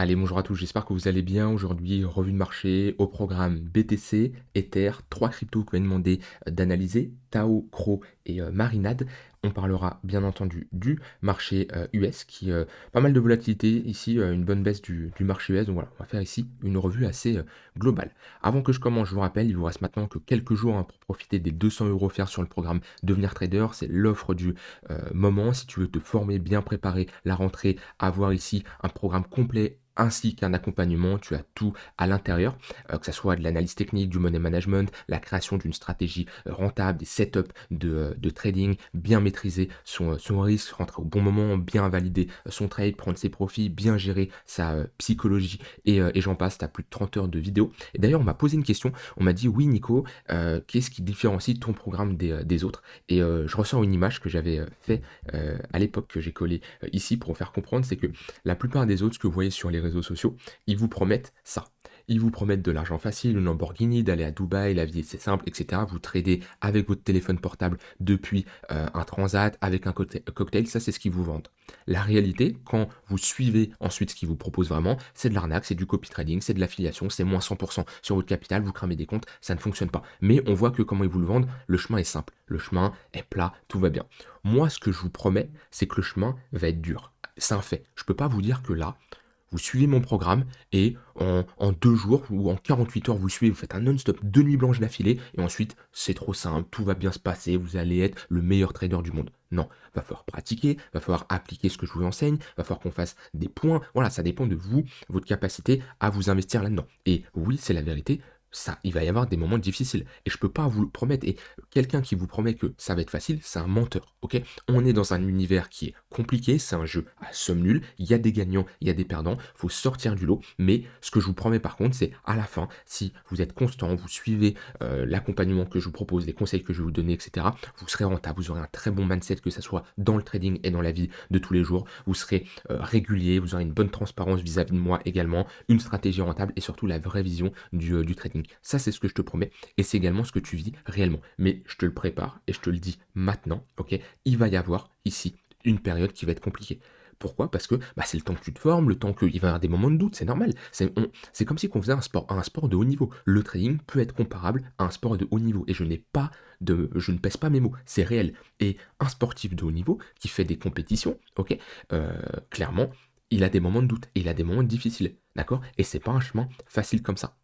Allez, bonjour à tous, j'espère que vous allez bien. Aujourd'hui, revue de marché au programme BTC, Ether, 3 cryptos que m'a demandé d'analyser, Tao, Crow et Marinade. On parlera bien entendu du marché US qui pas mal de volatilité ici, une bonne baisse du marché US. Donc voilà, on va faire ici une revue assez globale. Avant que je commence, je vous rappelle, il vous reste maintenant que quelques jours hein, pour profiter des 200 euros offerts sur le programme Devenir Trader. C'est l'offre du moment. Si tu veux te former, bien préparer la rentrée, avoir ici un programme complet ainsi qu'un accompagnement, tu as tout à l'intérieur, que ça soit de l'analyse technique, du money management, la création d'une stratégie rentable, des setups de trading, bien maîtriser son risque, rentrer au bon moment, bien valider son trade, prendre ses profits, bien gérer sa psychologie et j'en passe, tu as plus de 30 heures de vidéos. Et d'ailleurs, on m'a posé une question, on m'a dit, oui Nico, qu'est-ce qui différencie ton programme des autres? Et je ressors une image que j'avais fait à l'époque, que j'ai collée ici pour vous faire comprendre, c'est que la plupart des autres, ce que vous voyez sur les réseaux sociaux, ils vous promettent ça. Ils vous promettent de l'argent facile, une Lamborghini, d'aller à Dubaï, la vie c'est simple, etc. Vous tradez avec votre téléphone portable depuis un transat, avec un cocktail, ça c'est ce qu'ils vous vendent. La réalité, quand vous suivez ensuite ce qu'ils vous proposent vraiment, c'est de l'arnaque, c'est du copy trading, c'est de l'affiliation, c'est moins 100% sur votre capital, vous cramez des comptes, ça ne fonctionne pas. Mais on voit que comment ils vous le vendent, le chemin est simple, le chemin est plat, tout va bien. Moi, ce que je vous promets, c'est que le chemin va être dur. C'est un fait. Je ne peux pas vous dire que là, vous suivez mon programme et en 2 jours ou en 48 heures, vous suivez, vous faites un non-stop, 2 nuits blanches d'affilée et ensuite, c'est trop simple, tout va bien se passer, vous allez être le meilleur trader du monde. Non, va falloir pratiquer, va falloir appliquer ce que je vous enseigne, va falloir qu'on fasse des points. Voilà, ça dépend de vous, votre capacité à vous investir là-dedans. Et oui, c'est la vérité, ça, il va y avoir des moments difficiles et je peux pas vous le promettre. Et quelqu'un qui vous promet que ça va être facile, c'est un menteur, ok? On est dans un univers qui est compliqué, c'est un jeu à somme nulle, il y a des gagnants, il y a des perdants, faut sortir du lot, mais ce que je vous promets par contre, c'est à la fin, si vous êtes constant, vous suivez l'accompagnement que je vous propose, les conseils que je vais vous donner, etc., vous serez rentable, vous aurez un très bon mindset, que ce soit dans le trading et dans la vie de tous les jours, vous serez régulier, vous aurez une bonne transparence vis-à-vis de moi également, une stratégie rentable et surtout la vraie vision du trading. Ça, c'est ce que je te promets et c'est également ce que tu vis réellement. Mais je te le prépare et je te le dis maintenant, ok? Il va y avoir ici une période qui va être compliquée. Pourquoi? Parce que bah, c'est le temps que tu te formes, le temps qu'il va y avoir des moments de doute, c'est normal. C'est comme si on faisait un sport de haut niveau. Le trading peut être comparable à un sport de haut niveau. Et je ne pèse pas mes mots, c'est réel. Et un sportif de haut niveau qui fait des compétitions, ok, clairement, il a des moments de doute et il a des moments difficiles, d'accord? Et c'est pas un chemin facile comme ça.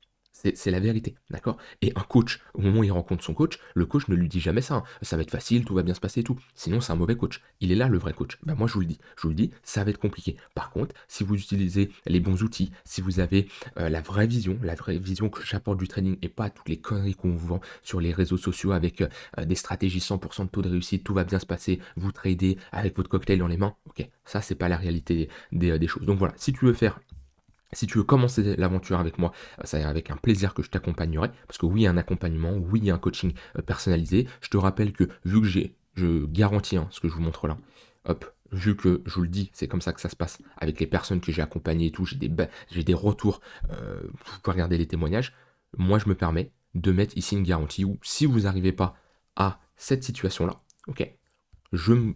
C'est la vérité, d'accord? Et un coach, au moment où il rencontre son coach, le coach ne lui dit jamais ça, hein: «Ça va être facile, tout va bien se passer et tout». Sinon, c'est un mauvais coach. Il est là le vrai coach. Bah, moi, je vous le dis, ça va être compliqué. Par contre, si vous utilisez les bons outils, si vous avez, la vraie vision que j'apporte du trading et pas toutes les conneries qu'on vous vend sur les réseaux sociaux avec, des stratégies 100 de taux de réussite, tout va bien se passer, vous tradez avec votre cocktail dans les mains, OK, ça, c'est pas la réalité des choses. Donc voilà, si tu veux commencer l'aventure avec moi, ça avec un plaisir que je t'accompagnerai, parce que oui, il y a un accompagnement, oui, il y a un coaching personnalisé. Je te rappelle que vu que je garantis hein, ce que je vous montre là, hop, vu que je vous le dis, c'est comme ça que ça se passe avec les personnes que j'ai accompagnées et tout, j'ai des retours, vous pouvez regarder les témoignages. Moi, je me permets de mettre ici une garantie où si vous n'arrivez pas à cette situation-là, ok,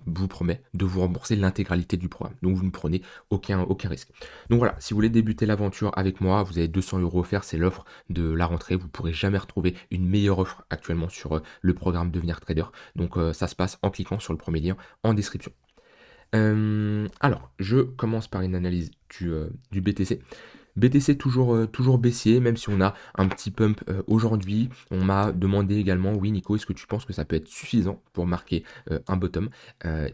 vous promets de vous rembourser l'intégralité du programme. Donc vous ne prenez aucun risque. Donc voilà, si vous voulez débuter l'aventure avec moi, vous avez 200 euros offerts, c'est l'offre de la rentrée. Vous ne pourrez jamais retrouver une meilleure offre actuellement sur le programme Devenir Trader. Donc ça se passe en cliquant sur le premier lien en description. Alors, je commence par une analyse du BTC. BTC toujours baissier, même si on a un petit pump aujourd'hui. On m'a demandé également, oui Nico, est-ce que tu penses que ça peut être suffisant pour marquer un bottom?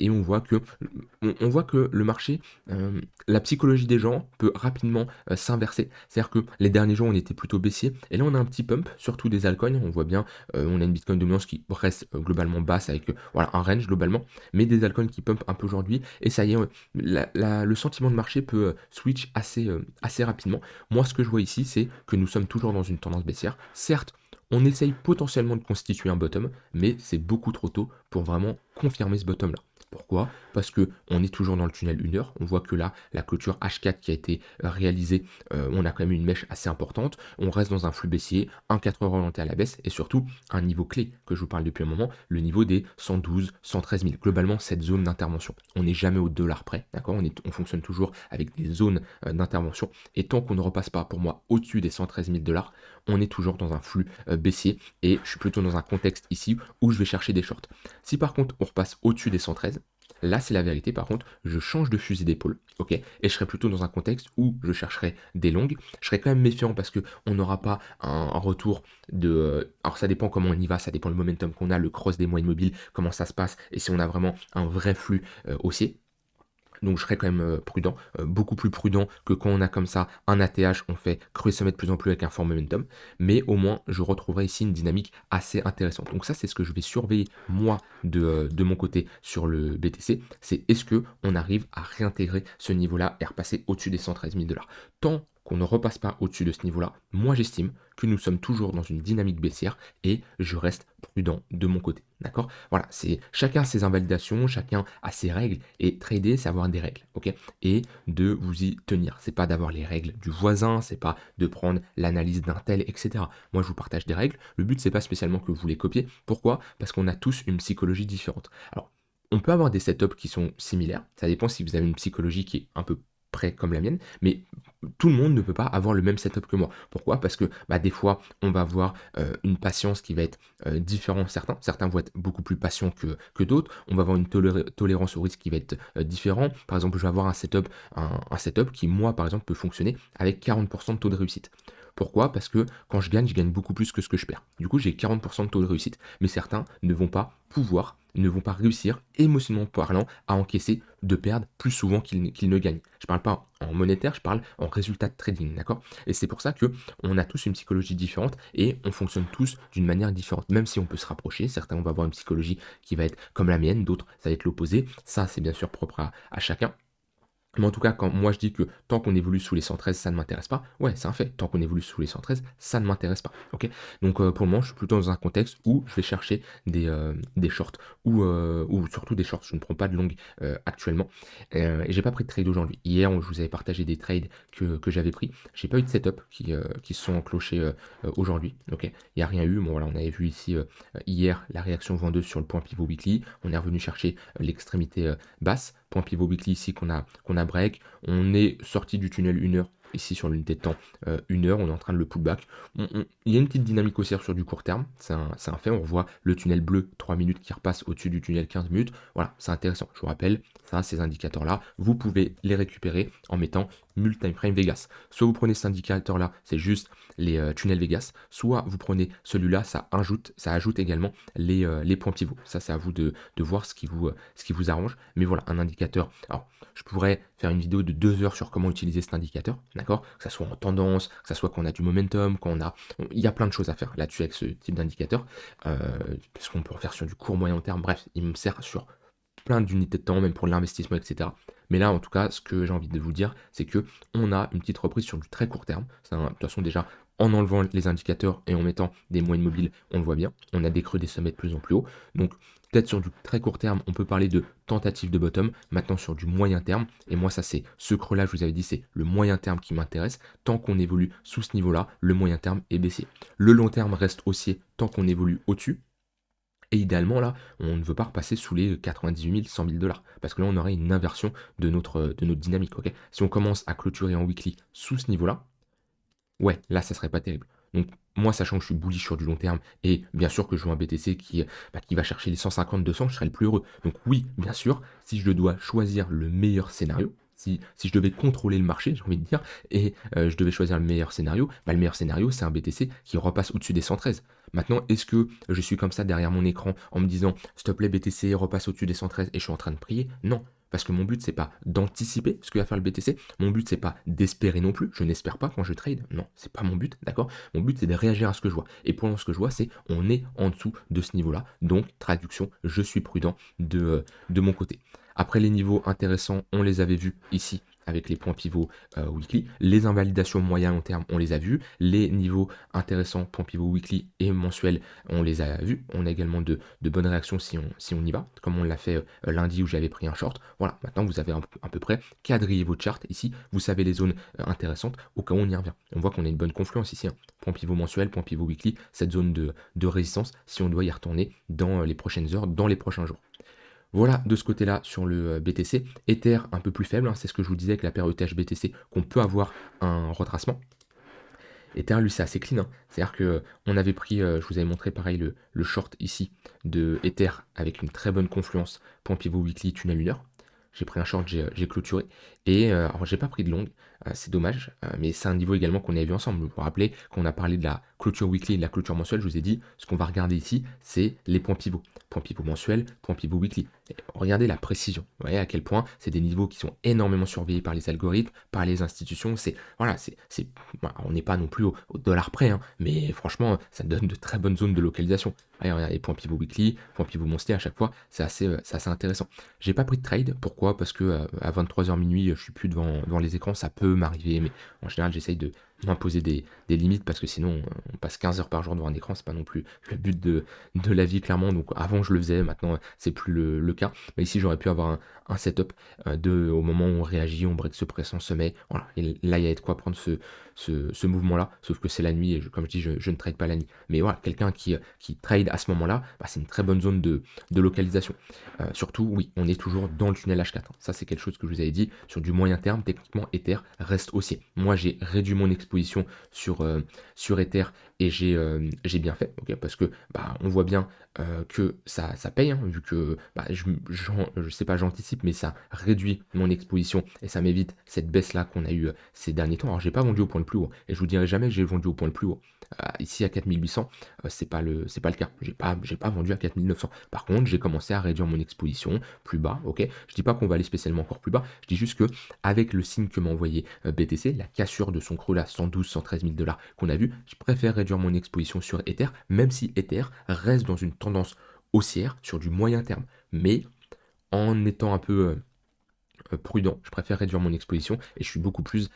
Et on voit que le marché, la psychologie des gens peut rapidement s'inverser. C'est-à-dire que les derniers jours on était plutôt baissier, et là on a un petit pump, surtout des altcoins. On voit bien, on a une Bitcoin dominance qui reste globalement basse avec voilà, un range globalement, mais des altcoins qui pump un peu aujourd'hui. Et ça y est, le sentiment de marché peut switch assez rapidement. Moi, ce que je vois ici, c'est que nous sommes toujours dans une tendance baissière. Certes, on essaye potentiellement de constituer un bottom, mais c'est beaucoup trop tôt pour vraiment confirmer ce bottom-là. Pourquoi? Parce que on est toujours dans le tunnel 1 heure. On voit que là, la clôture H4 qui a été réalisée, on a quand même une mèche assez importante. On reste dans un flux baissier, un 4 heures orienté à la baisse et surtout un niveau clé que je vous parle depuis un moment, le niveau des 112, 113 000. Globalement, cette zone d'intervention. On n'est jamais au dollar près, d'accord? On fonctionne toujours avec des zones d'intervention. Et tant qu'on ne repasse pas, pour moi, au-dessus des 113 000 dollars, on est toujours dans un flux baissier et je suis plutôt dans un contexte ici où je vais chercher des shorts. Si par contre on repasse au-dessus des 113, là c'est la vérité, par contre je change de fusil d'épaule, ok, et je serai plutôt dans un contexte où je chercherai des longues. Je serai quand même méfiant parce que on n'aura pas un retour de... alors ça dépend comment on y va, ça dépend le momentum qu'on a, le cross des moyennes mobiles, comment ça se passe, et si on a vraiment un vrai flux haussier. Donc je serais quand même prudent, beaucoup plus prudent que quand on a comme ça un ATH, on fait creux sommet de plus en plus avec un fort momentum, mais au moins je retrouverai ici une dynamique assez intéressante. Donc ça c'est ce que je vais surveiller moi de mon côté sur le BTC, c'est est-ce que on arrive à réintégrer ce niveau-là et repasser au-dessus des 113 000 dollars. Tant qu'on ne repasse pas au-dessus de ce niveau-là, moi j'estime que nous sommes toujours dans une dynamique baissière et je reste prudent de mon côté. D'accord? Voilà, c'est chacun ses invalidations, chacun a ses règles et trader, c'est avoir des règles, ok? Et de vous y tenir. C'est pas d'avoir les règles du voisin, c'est pas de prendre l'analyse d'un tel, etc. Moi, je vous partage des règles. Le but, c'est pas spécialement que vous les copiez. Pourquoi? Parce qu'on a tous une psychologie différente. Alors, on peut avoir des setups qui sont similaires. Ça dépend si vous avez une psychologie qui est un peu près comme la mienne, mais tout le monde ne peut pas avoir le même setup que moi. Pourquoi? Parce que bah, des fois, on va avoir une patience qui va être différente. Certains vont être beaucoup plus patients que d'autres. On va avoir une tolérance au risque qui va être différent. Par exemple, je vais avoir un setup qui, moi, par exemple, peut fonctionner avec 40% de taux de réussite. Pourquoi? Parce que quand je gagne beaucoup plus que ce que je perds. Du coup, j'ai 40% de taux de réussite, mais certains ne vont pas pouvoir, ne vont pas réussir, émotionnellement parlant, à encaisser de perdre plus souvent qu'ils ne gagnent. Je parle pas en monétaire, je parle en résultat de trading, d'accord? Et c'est pour ça que on a tous une psychologie différente et on fonctionne tous d'une manière différente. Même si on peut se rapprocher, certains vont avoir une psychologie qui va être comme la mienne, d'autres ça va être l'opposé. Ça, c'est bien sûr propre à chacun. Mais en tout cas, quand moi je dis que tant qu'on évolue sous les 113, ça ne m'intéresse pas, ouais, c'est un fait. Tant qu'on évolue sous les 113, ça ne m'intéresse pas. Ok. Donc pour le moment, je suis plutôt dans un contexte où je vais chercher des shorts ou surtout des shorts. Je ne prends pas de longues actuellement. Et j'ai pas pris de trade aujourd'hui. Hier, je vous avais partagé des trades que j'avais pris. J'ai pas eu de setup qui se sont enclenchés aujourd'hui. Ok. Il n'y a rien eu. Bon voilà, on avait vu ici hier la réaction vendeuse sur le point pivot weekly. On est revenu chercher l'extrémité basse. Point pivot weekly ici qu'on a break. On est sorti du tunnel 1 heure ici sur l'unité de temps 1 heure, on est en train de le pullback. Il y a une petite dynamique haussière sur du court terme, c'est un fait, on revoit le tunnel bleu 3 minutes qui repasse au-dessus du tunnel 15 minutes, voilà, c'est intéressant. Je vous rappelle, ça, ces indicateurs-là, vous pouvez les récupérer en mettant Multime Frame Vegas. Soit vous prenez cet indicateur-là, c'est juste les tunnels Vegas, soit vous prenez celui-là, ça ajoute également les points pivots. Ça, c'est à vous de voir ce qui vous arrange. Mais voilà, un indicateur. Alors, je pourrais faire une vidéo de 2 heures sur comment utiliser cet indicateur, d'accord? Que ça soit en tendance, que ça soit quand on a du momentum, il y a plein de choses à faire là-dessus avec ce type d'indicateur, parce qu'on peut en faire sur du court moyen terme. Bref, il me sert sur plein d'unités de temps, même pour l'investissement, etc. Mais là, en tout cas, ce que j'ai envie de vous dire, c'est que on a une petite reprise sur du très court terme. De toute façon, déjà, en enlevant les indicateurs et en mettant des moyennes mobiles, on le voit bien. On a des creux, des sommets de plus en plus haut. Donc, peut-être sur du très court terme, on peut parler de tentative de bottom. Maintenant, sur du moyen terme, et moi, ça, c'est ce creux-là, je vous avais dit, c'est le moyen terme qui m'intéresse. Tant qu'on évolue sous ce niveau-là, le moyen terme est baissier. Le long terme reste haussier tant qu'on évolue au-dessus. Et idéalement, là, on ne veut pas repasser sous les 98 000, 100 000 dollars. Parce que là, on aurait une inversion de notre dynamique. Ok, si on commence à clôturer en weekly sous ce niveau-là, ouais, là, ça serait pas terrible. Donc, moi, sachant que je suis bullish sur du long terme, et bien sûr que je joue un BTC qui va chercher les 150-200, je serai le plus heureux. Donc oui, bien sûr, si je dois choisir le meilleur scénario, si je devais contrôler le marché, j'ai envie de dire, et je devais choisir le meilleur scénario, bah, le meilleur scénario, c'est un BTC qui repasse au-dessus des 113. Maintenant, est-ce que je suis comme ça derrière mon écran en me disant, s'il te plaît, BTC, repasse au-dessus des 113 et je suis en train de prier? Non. Parce que mon but, c'est pas d'anticiper ce que va faire le BTC. Mon but, c'est pas d'espérer non plus. Je n'espère pas quand je trade. Non, c'est pas mon but, d'accord? Mon but, c'est de réagir à ce que je vois. Et pour l'instant, ce que je vois, c'est on est en dessous de ce niveau-là. Donc, traduction, je suis prudent de mon côté. Après, les niveaux intéressants, on les avait vus ici avec les points pivots weekly. Les invalidations moyen long terme, on les a vus. Les niveaux intéressants, points pivots weekly et mensuels, on les a vus. On a également de bonnes réactions si on y va, comme on l'a fait lundi où j'avais pris un short. Voilà, maintenant vous avez à peu près quadrillé votre chart ici. Vous savez les zones intéressantes au cas où on y revient. On voit qu'on a une bonne confluence ici, hein. Point pivot mensuel, point pivot weekly, cette zone de résistance si on doit y retourner dans les prochaines heures, dans les prochains jours. Voilà de ce côté-là sur le BTC. Ether un peu plus faible, hein, c'est ce que je vous disais avec la période BTC, qu'on peut avoir un retracement. Ether, lui, c'est assez clean, hein. C'est-à-dire que on avait pris, je vous avais montré pareil le short ici de Ether avec une très bonne confluence, point pivot weekly, tunnel 1 heure. J'ai pris un short, j'ai clôturé. Et alors j'ai pas pris de long, c'est dommage, mais c'est un niveau également qu'on avait vu ensemble. Vous vous rappelez, quand on a parlé de la clôture weekly et de la clôture mensuelle, je vous ai dit, ce qu'on va regarder ici, c'est les points pivots. Point pivot mensuel, point pivot weekly. Et regardez la précision. Vous voyez à quel point c'est des niveaux qui sont énormément surveillés par les algorithmes, par les institutions. C'est voilà, voilà, on n'est pas non plus au dollar près, hein, mais franchement, ça donne de très bonnes zones de localisation. Regardez les points pivot weekly, points pivot mensuel à chaque fois, c'est assez intéressant. J'ai pas pris de trade, pourquoi? Parce que à 23h minuit, je suis plus devant les écrans, ça peut m'arriver, mais en général, j'essaye de m'imposer des limites parce que sinon, on passe 15 heures par jour devant un écran, c'est pas non plus le but de la vie, clairement. Donc avant, je le faisais, maintenant, c'est plus le cas. Mais ici, j'aurais pu avoir un setup au moment où on réagit, on break ce pressant, se met. Voilà, et là, il y a de quoi prendre ce mouvement-là, sauf que c'est la nuit, et comme je dis, je ne trade pas la nuit. Mais voilà, quelqu'un qui trade à ce moment-là, bah, c'est une très bonne zone de localisation. Surtout, oui, on est toujours dans le tunnel H4, hein. Ça, c'est quelque chose que je vous avais dit. Sur du moyen terme, techniquement, Ether reste haussier. Moi, j'ai réduit mon exposition sur Ether et j'ai bien fait, ok, parce que bah, on voit bien que ça paye, hein, vu que bah, je sais pas, j'anticipe, mais ça réduit mon exposition et ça m'évite cette baisse-là qu'on a eu ces derniers temps. Alors, j'ai pas vendu au point le plus haut, et je vous dirai jamais que j'ai vendu au point le plus haut. Ici à 4800, c'est pas le cas. J'ai pas vendu à 4900. Par contre, j'ai commencé à réduire mon exposition plus bas, ok. Je dis pas qu'on va aller spécialement encore plus bas, je dis juste que avec le signe que m'a envoyé BTC, la cassure de son creux là, 112, 113 000 dollars qu'on a vu, je préfère réduire mon exposition sur Ether, même si Ether reste dans une tendance haussière sur du moyen terme, mais en étant un peu prudent. Je préfère réduire mon exposition et je suis beaucoup plus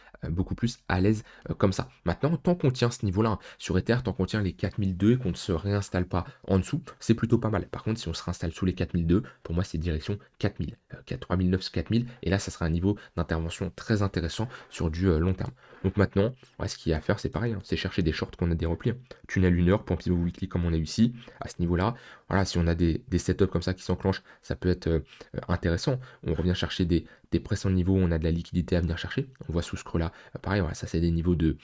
à l'aise comme ça. Maintenant, tant qu'on tient ce niveau-là, hein, sur Ether, tant qu'on tient les 4002 et qu'on ne se réinstalle pas en dessous, c'est plutôt pas mal. Par contre, si on se réinstalle sous les 4002, pour moi, c'est direction 4000, 3009, 4000, et là, ça sera un niveau d'intervention très intéressant sur du long terme. Donc maintenant, ouais, ce qu'il y a à faire, c'est pareil, hein, c'est chercher des shorts qu'on a des replis, hein. Tunnel 1 heure, point pivot weekly comme on a eu ici, à ce niveau-là. Voilà, si on a des setups comme ça qui s'enclenchent, ça peut être intéressant. On revient chercher des pressants de niveau où on a de la liquidité à venir chercher. On voit sous ce creux là, pareil, voilà, ça c'est des niveaux de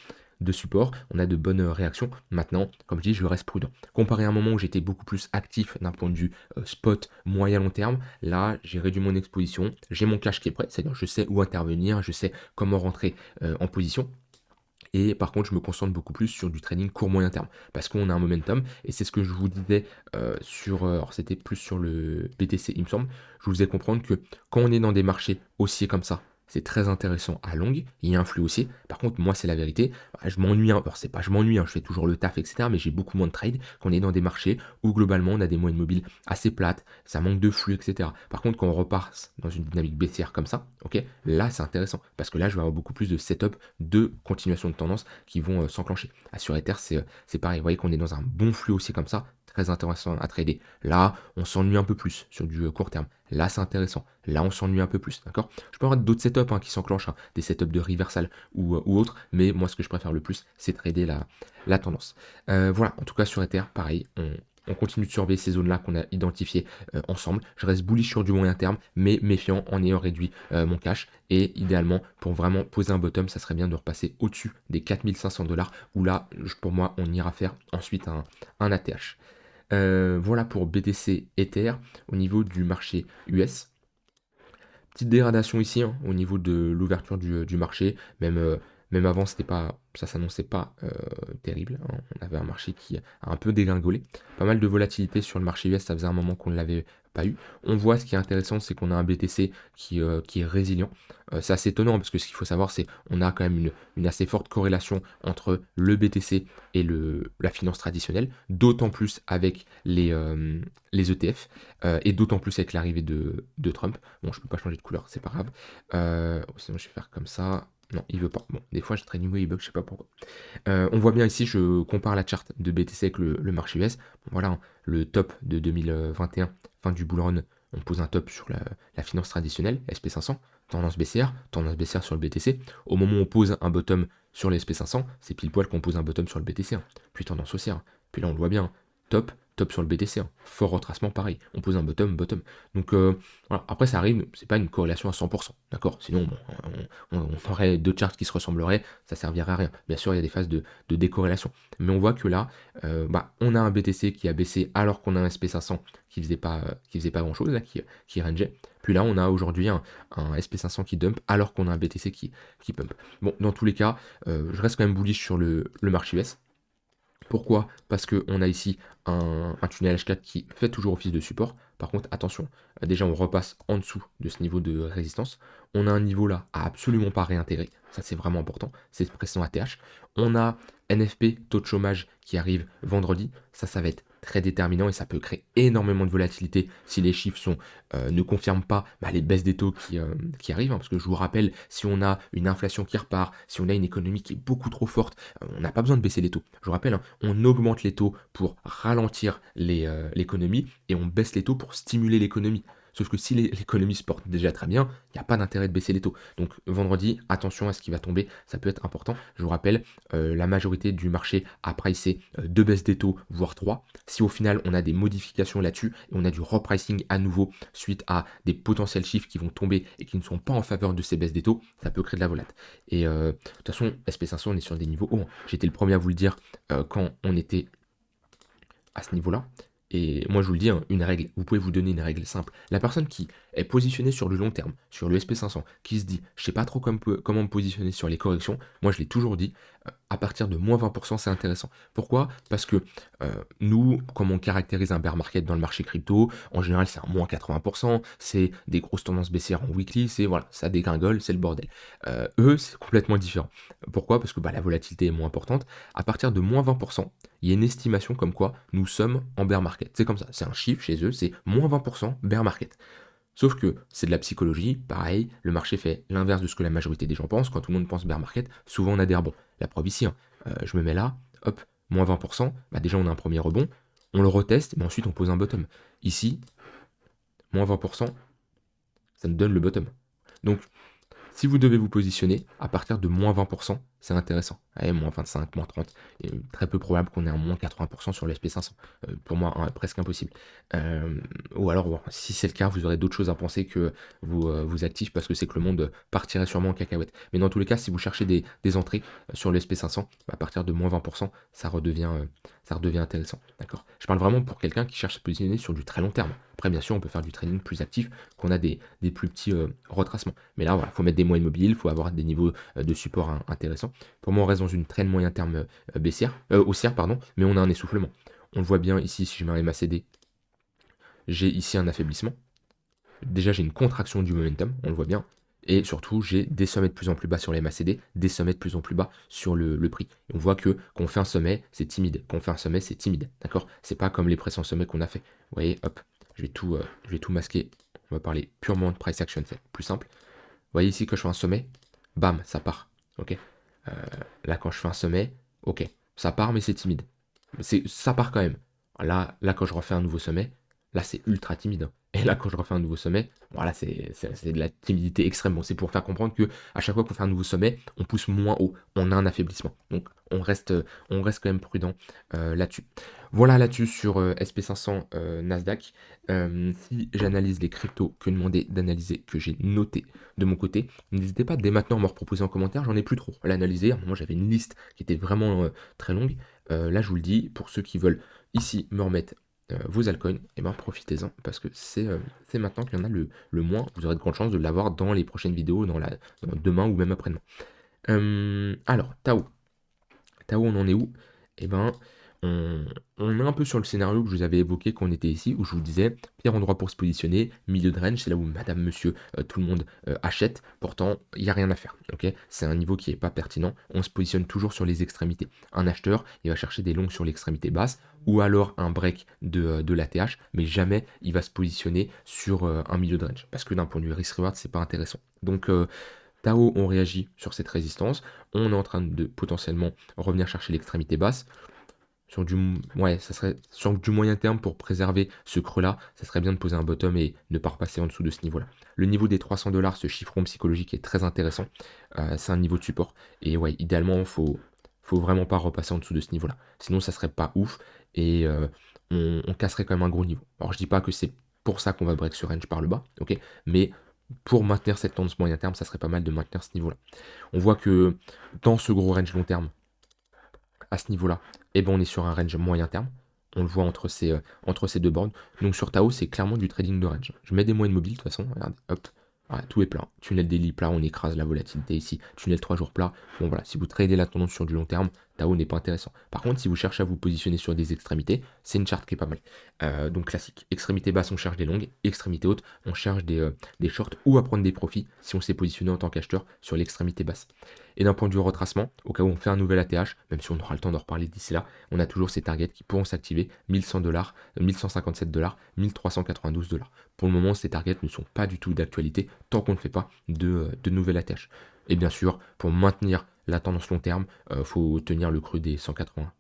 support, on a de bonnes réactions. Maintenant, comme je dis, je reste prudent. Comparé à un moment où j'étais beaucoup plus actif d'un point de vue spot moyen long terme, là j'ai réduit mon exposition, j'ai mon cash qui est prêt, c'est-à-dire je sais où intervenir, je sais comment rentrer en position. Et par contre, je me concentre beaucoup plus sur du trading court moyen terme parce qu'on a un momentum et c'est ce que je vous disais alors c'était plus sur le BTC, il me semble. Je vous faisais comprendre que quand on est dans des marchés haussiers comme ça, c'est très intéressant à longue, il y a un flux haussier. Par contre, moi, c'est la vérité, bah, je m'ennuie, alors c'est pas je m'ennuie, hein, je fais toujours le taf, etc. Mais j'ai beaucoup moins de trades quand on est dans des marchés où globalement on a des moyennes mobiles assez plates, ça manque de flux, etc. Par contre, quand on repart dans une dynamique baissière comme ça, ok, là c'est intéressant parce que là je vais avoir beaucoup plus de setup de continuation de tendance qui vont s'enclencher. Sur Ether, c'est pareil, vous voyez qu'on est dans un bon flux haussier comme ça, très intéressant à trader. Là, on s'ennuie un peu plus sur du court terme. Là, c'est intéressant. Là, on s'ennuie un peu plus, d'accord? Je peux avoir d'autres setups qui s'enclenchent, hein, des setups de reversal ou autres, mais moi, ce que je préfère le plus, c'est trader la tendance. Voilà, en tout cas, sur Ether, pareil, on continue de surveiller ces zones-là qu'on a identifiées ensemble. Je reste bullish sur du moyen terme, mais méfiant en ayant réduit mon cash. Et idéalement, pour vraiment poser un bottom, ça serait bien de repasser au-dessus des 4500 dollars, où là, pour moi, on ira faire ensuite un ATH. Voilà pour BTC Ether au niveau du marché US. Petite dégradation ici, hein, au niveau de l'ouverture du marché, Même avant, ça s'annonçait pas terrible, hein. On avait un marché qui a un peu dégringolé. Pas mal de volatilité sur le marché US, ça faisait un moment qu'on ne l'avait pas eu. On voit ce qui est intéressant, c'est qu'on a un BTC qui est résilient. C'est assez étonnant parce que ce qu'il faut savoir, c'est on a quand même une assez forte corrélation entre le BTC et la finance traditionnelle, d'autant plus avec les ETF et d'autant plus avec l'arrivée de Trump. Bon, je peux pas changer de couleur, c'est pas grave. Sinon, je vais faire comme ça. Non, il veut pas. Bon, des fois, j'ai très niveau, il bug, je sais pas pourquoi. On voit bien ici, je compare la charte de BTC avec le marché US. Bon, voilà, hein, le top de 2021, fin du bull run, on pose un top sur la finance traditionnelle, SP500, tendance baissière sur le BTC. Au moment où on pose un bottom sur les SP500, c'est pile poil qu'on pose un bottom sur le BTC, hein. Puis tendance haussière. Puis là, on le voit bien, hein, top sur le BTC, hein. Fort retracement, pareil. On pose un bottom. Donc voilà. Après, ça arrive, c'est pas une corrélation à 100%, d'accord? Sinon, bon, on aurait deux charts qui se ressembleraient, ça servirait à rien. Bien sûr, il y a des phases de décorrélation. Mais on voit que là, on a un BTC qui a baissé alors qu'on a un SP500 qui faisait pas grand-chose, là, qui rangeait. Puis là, on a aujourd'hui un SP500 qui dump alors qu'on a un BTC qui pump. Bon, dans tous les cas, je reste quand même bullish sur le marché US. Pourquoi? Parce qu'on a ici un tunnel H4 qui fait toujours office de support. Par contre, attention, déjà on repasse en dessous de ce niveau de résistance. On a un niveau là à absolument pas réintégrer. Ça c'est vraiment important. C'est pression ATH. On a NFP, taux de chômage qui arrive vendredi. Ça va être très déterminant et ça peut créer énormément de volatilité si les chiffres ne confirment pas les baisses des taux qui arrivent, hein. Parce que je vous rappelle, si on a une inflation qui repart, si on a une économie qui est beaucoup trop forte, on n'a pas besoin de baisser les taux. Je vous rappelle, hein, on augmente les taux pour ralentir l'économie et on baisse les taux pour stimuler l'économie. Sauf que si l'économie se porte déjà très bien, il n'y a pas d'intérêt de baisser les taux. Donc vendredi, attention à ce qui va tomber, ça peut être important. Je vous rappelle, la majorité du marché a pricé 2 baisses des taux, voire 3. Si au final on a des modifications là-dessus et on a du repricing à nouveau suite à des potentiels chiffres qui vont tomber et qui ne sont pas en faveur de ces baisses des taux, ça peut créer de la volate. Et de toute façon, SP500, on est sur des niveaux hauts, hein. J'étais le premier à vous le dire quand on était à ce niveau-là. Et moi, je vous le dis, hein, une règle, vous pouvez vous donner une règle simple. La personne qui est positionnée sur le long terme, sur le SP500, qui se dit, je sais pas trop comment me positionner sur les corrections, moi, je l'ai toujours dit, à partir de moins 20%, c'est intéressant. Pourquoi? Parce que nous, comme on caractérise un bear market dans le marché crypto, en général, c'est un moins 80%, c'est des grosses tendances baissières en weekly, c'est voilà, ça dégringole, c'est le bordel. Eux, c'est complètement différent. Pourquoi? Parce que la volatilité est moins importante. À partir de moins 20%, il y a une estimation comme quoi nous sommes en bear market. C'est comme ça, c'est un chiffre chez eux, c'est moins 20% bear market. Sauf que c'est de la psychologie, pareil, le marché fait l'inverse de ce que la majorité des gens pensent. Quand tout le monde pense bear market, souvent on a des rebonds. La preuve ici, hein, je me mets là, hop, moins 20%, déjà on a un premier rebond, on le reteste, mais ensuite on pose un bottom. Ici, moins 20%, ça nous donne le bottom. Donc si vous devez vous positionner, à partir de moins 20%, c'est intéressant. Allez, moins 25, moins 30. Et très peu probable qu'on ait un moins 80% sur le SP500. Pour moi, presque impossible. Ou alors, bon, si c'est le cas, vous aurez d'autres choses à penser que vous actifs parce que c'est que le monde partirait sûrement en cacahuète. Mais dans tous les cas, si vous cherchez des entrées sur le SP500, à partir de moins 20%, ça redevient intéressant. D'accord? Je parle vraiment pour quelqu'un qui cherche à se positionner sur du très long terme. Après, bien sûr, on peut faire du trading plus actif, qu'on a des plus petits retracements. Mais là, voilà, il faut mettre des moyens mobiles, il faut avoir des niveaux de support intéressants. Pour moi, on reste dans une traîne moyen terme haussière, pardon, mais on a un essoufflement. On le voit bien ici, si je mets un MACD, j'ai ici un affaiblissement. Déjà, j'ai une contraction du momentum, on le voit bien. Et surtout, j'ai des sommets de plus en plus bas sur les MACD, des sommets de plus en plus bas sur le prix. Et on voit que quand on fait un sommet, c'est timide. Quand on fait un sommet, c'est timide. D'accord? C'est pas comme les précédents sommets qu'on a fait. Vous voyez, hop, je vais tout masquer. On va parler purement de price action, c'est plus simple. Vous voyez ici que je fais un sommet, bam, ça part. Ok. Euh, Là, quand je fais un sommet, ok, ça part, mais c'est timide. Ça part quand même. Là, quand je refais un nouveau sommet, là, c'est ultra timide, hein. Et là, quand je refais un nouveau sommet, voilà, c'est de la timidité extrême. Bon, c'est pour faire comprendre que à chaque fois qu'on fait un nouveau sommet, on pousse moins haut, on a un affaiblissement. Donc, on reste quand même prudent là-dessus. Voilà là-dessus sur SP500 Nasdaq. Si j'analyse les cryptos que demandé d'analyser, que j'ai noté de mon côté, n'hésitez pas dès maintenant à me reproposer en commentaire. J'en ai plus trop à l'analyser. À un moment, j'avais une liste qui était vraiment très longue. Là, je vous le dis, pour ceux qui veulent ici me remettre vos altcoins, et ben profitez-en parce que c'est maintenant qu'il y en a le moins. Vous aurez de grandes chances de l'avoir dans les prochaines vidéos, dans demain ou même après-demain. Alors, Tao. Tao, on en est où? Eh ben, on, on est un peu sur le scénario que je vous avais évoqué quand on était ici, où je vous disais, pire endroit pour se positionner, milieu de range, c'est là où madame, monsieur, tout le monde achète, pourtant, il n'y a rien à faire, ok? C'est un niveau qui n'est pas pertinent, on se positionne toujours sur les extrémités. Un acheteur, il va chercher des longues sur l'extrémité basse, ou alors un break de l'ATH, mais jamais il va se positionner sur un milieu de range, parce que d'un point de vue risk-reward, c'est pas intéressant. Donc, Tao, on réagit sur cette résistance. On est en train de potentiellement revenir chercher l'extrémité basse. Ouais, ça serait sur du moyen terme pour préserver ce creux-là, ça serait bien de poser un bottom et ne pas repasser en dessous de ce niveau-là. Le niveau des 300 $, ce chiffron psychologique est très intéressant. C'est un niveau de support. Et ouais, idéalement, faut vraiment pas repasser en dessous de ce niveau-là. Sinon, ça serait pas ouf et on casserait quand même un gros niveau. Alors, je dis pas que c'est pour ça qu'on va break ce range par le bas, ok, mais pour maintenir cette tendance moyen terme, ça serait pas mal de maintenir ce niveau-là. On voit que dans ce gros range long terme, à ce niveau-là, eh ben on est sur un range moyen terme. On le voit entre ces deux bornes. Donc sur Tao, c'est clairement du trading de range. Je mets des moyennes mobiles de toute façon. Regardez, hop. Voilà, tout est plat. Tunnel daily plat, on écrase la volatilité ici. Tunnel 3 jours plat. Bon voilà, si vous tradez la tendance sur du long terme, Tao n'est pas intéressant. Par contre, si vous cherchez à vous positionner sur des extrémités, c'est une charte qui est pas mal. Donc classique. Extrémité basse, on cherche des longues. Extrémité haute, on cherche des shorts ou à prendre des profits si on s'est positionné en tant qu'acheteur sur l'extrémité basse. Et d'un point de vue retracement, au cas où on fait un nouvel ATH, même si on aura le temps d'en reparler d'ici là, on a toujours ces targets qui pourront s'activer 1100 $, 1157 $, 1392 $. Pour le moment, ces targets ne sont pas du tout d'actualité tant qu'on ne fait pas de nouvelles ATH. Et bien sûr, pour maintenir la tendance long terme, il faut tenir le creux des 180,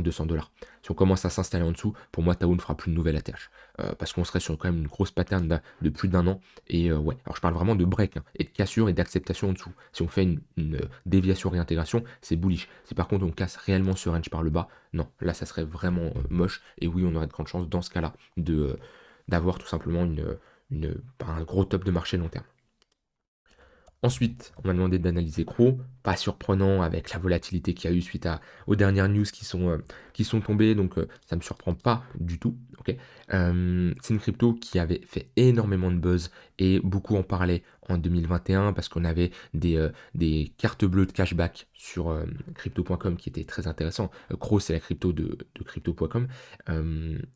200 $. Si on commence à s'installer en dessous, pour moi, Tao ne fera plus de nouvelle ATH. Parce qu'on serait sur quand même une grosse pattern de plus d'un an. Et ouais, alors je parle vraiment de break hein, et de cassure et d'acceptation en dessous. Si on fait une déviation réintégration, c'est bullish. Si par contre on casse réellement ce range par le bas, non, là ça serait vraiment moche. Et oui, on aurait de grandes chances dans ce cas-là d'avoir tout simplement un gros top de marché long terme. Ensuite, on m'a demandé d'analyser Cro, pas surprenant avec la volatilité qu'il y a eu suite aux dernières news qui sont tombées, donc ça ne me surprend pas du tout. Ok. C'est une crypto qui avait fait énormément de buzz et beaucoup en parlaient en 2021 parce qu'on avait des cartes bleues de cashback sur crypto.com qui étaient très intéressants. Cro, c'est la crypto de crypto.com.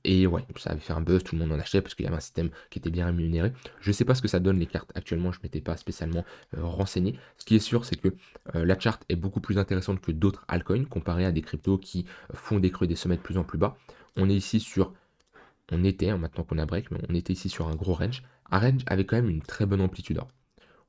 Et ouais, ça avait fait un buzz, tout le monde en achetait parce qu'il y avait un système qui était bien rémunéré. Je ne sais pas ce que ça donne les cartes actuellement, je ne m'étais pas spécialement renseigner. Ce qui est sûr, c'est que la charte est beaucoup plus intéressante que d'autres altcoins comparé à des cryptos qui font des creux et des sommets de plus en plus bas. On est ici sur, on était, hein, maintenant qu'on a break, mais on était ici sur un gros range. Un range avec quand même une très bonne amplitude.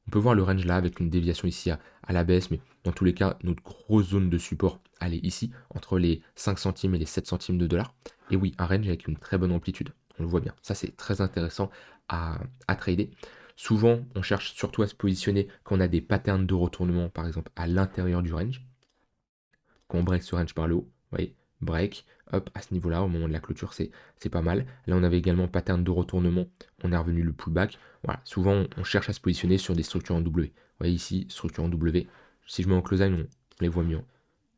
On peut voir le range là avec une déviation ici à la baisse, mais dans tous les cas, notre grosse zone de support, elle est ici, entre les 5 centimes et les 7 centimes de dollars. Et oui, un range avec une très bonne amplitude. On le voit bien. Ça, c'est très intéressant à trader. Souvent, on cherche surtout à se positionner quand on a des patterns de retournement, par exemple, à l'intérieur du range. Quand on break ce range par le haut, vous voyez, break, hop, à ce niveau-là, au moment de la clôture, c'est pas mal. Là, on avait également pattern de retournement, on est revenu le pullback. Voilà, souvent, on cherche à se positionner sur des structures en W. Vous voyez ici, structure en W. Si je mets en close line, on les voit mieux.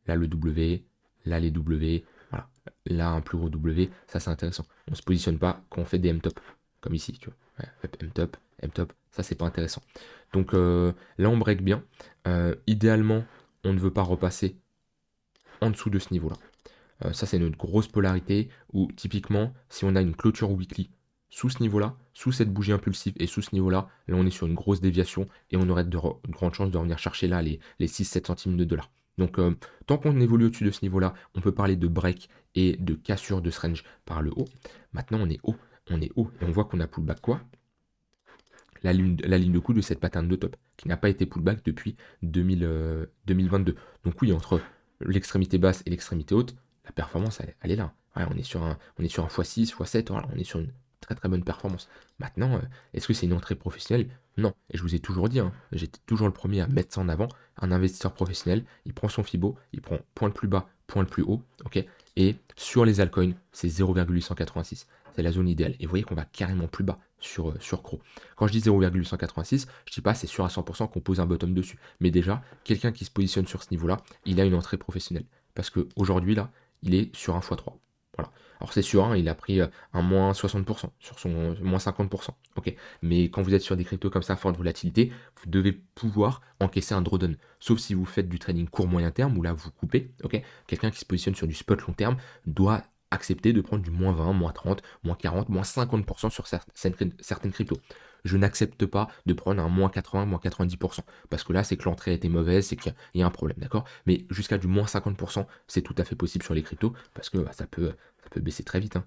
Là, le W, là, les W, voilà. Là, un plus gros W, ça, c'est intéressant. On se positionne pas quand on fait des M-top, comme ici, tu vois. Ouais, hop, M-top, M-top, ça, c'est pas intéressant. Donc là, on break bien. Idéalement, on ne veut pas repasser en dessous de ce niveau-là. Ça, c'est notre grosse polarité où typiquement, si on a une clôture weekly sous ce niveau-là, sous cette bougie impulsive et sous ce niveau-là, là, on est sur une grosse déviation et on aurait de grandes chances de revenir chercher là les 6-7 centimes de dollars. Donc, tant qu'on évolue au-dessus de ce niveau-là, on peut parler de break et de cassure de ce range par le haut. Maintenant, on est haut. On est haut et on voit qu'on a pullback quoi? La ligne de coup de cette pattern de top qui n'a pas été pullback depuis 2022. Donc oui, entre l'extrémité basse et l'extrémité haute, la performance, elle est là. Ouais, on est sur un x6, x7, voilà, on est sur une très très bonne performance. Maintenant, est-ce que c'est une entrée professionnelle? Non. Et je vous ai toujours dit, hein, j'étais toujours le premier à mettre ça en avant. Un investisseur professionnel, il prend son FIBO, il prend point le plus bas, point le plus haut, ok. Et sur les altcoins, c'est 0,886. C'est la zone idéale. Et vous voyez qu'on va carrément plus bas sur Cro. Quand je dis 0,186, je ne dis pas c'est sûr à 100% qu'on pose un bottom dessus. Mais déjà, quelqu'un qui se positionne sur ce niveau-là, il a une entrée professionnelle. Parce qu'aujourd'hui, là, il est sur un x3. Voilà. Alors c'est sûr, hein, il a pris, un moins 60 sur son moins 50, OK. Mais quand vous êtes sur des cryptos comme ça, forte volatilité, vous devez pouvoir encaisser un drawdown. Sauf si vous faites du trading court moyen terme où là vous coupez, OK. Quelqu'un qui se positionne sur du spot long terme doit accepter de prendre du moins 20, moins 30, moins 40, moins 50 sur certaines cryptos. Je n'accepte pas de prendre un moins 80, moins 90 parce que là, c'est que l'entrée a été mauvaise, c'est qu'il y a un problème, d'accord? Mais jusqu'à du moins 50 c'est tout à fait possible sur les cryptos parce que, bah, ça peut baisser très vite, hein.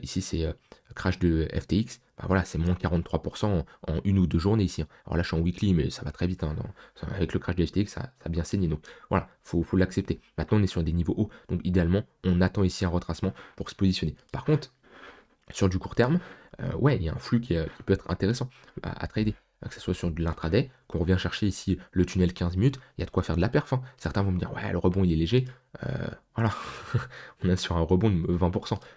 Ici, c'est, crash de FTX, bah, voilà, c'est moins 43 en 1 ou 2 journées ici, hein. Alors là, je suis en weekly, mais ça va très vite, hein, avec le crash de FTX, ça a bien saigné, donc voilà, faut l'accepter. Maintenant, on est sur des niveaux hauts, donc idéalement, on attend ici un retracement pour se positionner. Par contre, sur du court terme, ouais, il y a un flux qui peut être intéressant à trader. Que ce soit sur de l'intraday, qu'on revient chercher ici le tunnel 15 minutes, il y a de quoi faire de la perf, hein. Certains vont me dire: «Ouais, le rebond, il est léger». Voilà, on est sur un rebond de 20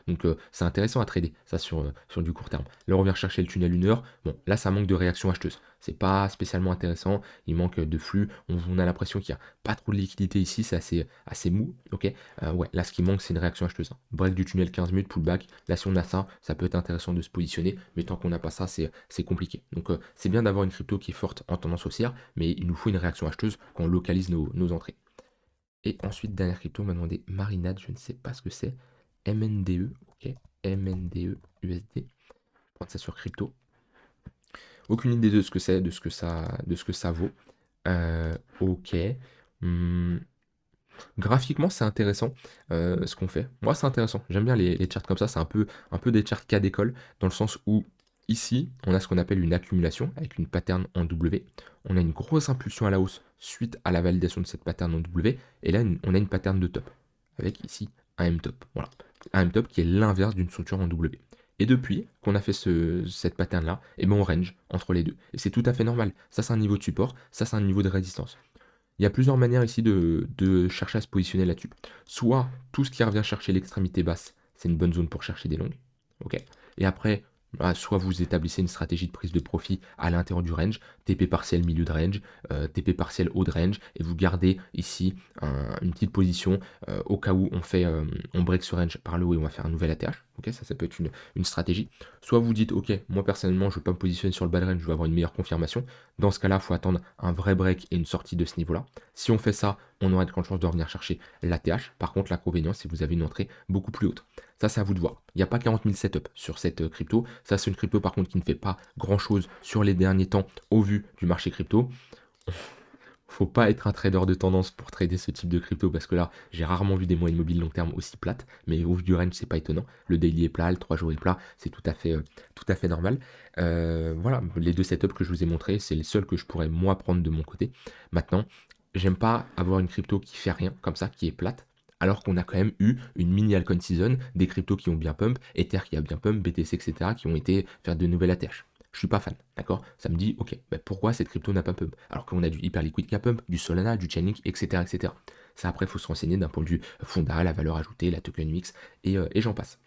donc c'est intéressant à trader, ça sur du court terme. Là, on revient chercher le tunnel 1 heure. Bon, là, ça manque de réaction acheteuse. C'est pas spécialement intéressant, il manque de flux. On a l'impression qu'il y a pas trop de liquidité ici, c'est assez mou, OK? Ouais, là, ce qui manque, c'est une réaction acheteuse, hein. Break du tunnel 15 minutes, pullback. Là, si on a ça, ça peut être intéressant de se positionner, mais tant qu'on n'a pas ça, c'est compliqué. Donc, c'est bien d'avoir une crypto qui est forte en tendance haussière, mais il nous faut une réaction acheteuse quand on localise nos entrées. Et ensuite, dernière crypto, on m'a demandé Marinade, je ne sais pas ce que c'est. MNDE, ok. MNDE USD. Je vais prendre ça sur crypto. Aucune idée de ce que c'est, de ce que ça vaut. Ok. Hmm, graphiquement, c'est intéressant ce qu'on fait. Moi, c'est intéressant. J'aime bien les charts comme ça. C'est un peu des charts cas d'école, dans le sens où ici, on a ce qu'on appelle une accumulation avec une pattern en W. On a une grosse impulsion à la hausse suite à la validation de cette pattern en W. Et là, on a une pattern de top avec ici un M-top. Voilà. Un M-top qui est l'inverse d'une structure en W. Et depuis qu'on a fait cette pattern-là, eh ben on range entre les deux. Et c'est tout à fait normal. Ça, c'est un niveau de support. Ça, c'est un niveau de résistance. Il y a plusieurs manières ici de chercher à se positionner là-dessus. Soit tout ce qui revient chercher l'extrémité basse, c'est une bonne zone pour chercher des longues. Ok. Et après, bah, soit vous établissez une stratégie de prise de profit à l'intérieur du range, TP partiel milieu de range, TP partiel haut de range, et vous gardez ici une petite position au cas où on break ce range par le haut et on va faire un nouvel ATH. Ok, ça peut être une stratégie. Soit vous dites, ok, moi personnellement, je ne veux pas me positionner sur le bas de range, je veux avoir une meilleure confirmation. Dans ce cas-là, il faut attendre un vrai break et une sortie de ce niveau-là. Si on fait ça, on aura de grandes chances de revenir chercher l'ATH. Par contre, l'inconvénient, c'est que vous avez une entrée beaucoup plus haute. Ça, c'est à vous de voir. Il n'y a pas 40 000 setups sur cette crypto. Ça, c'est une crypto, par contre, qui ne fait pas grand-chose sur les derniers temps au vu du marché crypto. Faut pas être un trader de tendance pour trader ce type de crypto parce que là, j'ai rarement vu des moyennes mobiles long terme aussi plates, mais au vu du range, c'est pas étonnant. Le daily est plat, le 3 jours est plat, c'est tout à fait normal. Voilà, les deux setups que je vous ai montrés, c'est les seuls que je pourrais moi prendre de mon côté. Maintenant, j'aime pas avoir une crypto qui fait rien comme ça, qui est plate. Alors qu'on a quand même eu une mini altcoin season, des cryptos qui ont bien pump, Ether qui a bien pump, BTC, etc., qui ont été faire de nouvelles ATH. Je suis pas fan, d'accord? Ça me dit, ok, bah pourquoi cette crypto n'a pas pump? Alors qu'on a du Hyperliquid qui a pump, du Solana, du Chainlink, etc., etc. Ça, après, il faut se renseigner d'un point de vue fondat, la valeur ajoutée, la token mix, et j'en passe.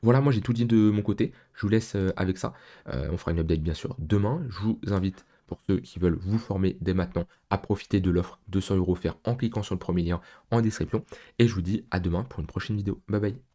Voilà, moi j'ai tout dit de mon côté. Je vous laisse avec ça. On fera une update bien sûr demain. Je vous invite, pour ceux qui veulent vous former dès maintenant, à profiter de l'offre 200 € offert en cliquant sur le premier lien en description. Et je vous dis à demain pour une prochaine vidéo. Bye bye.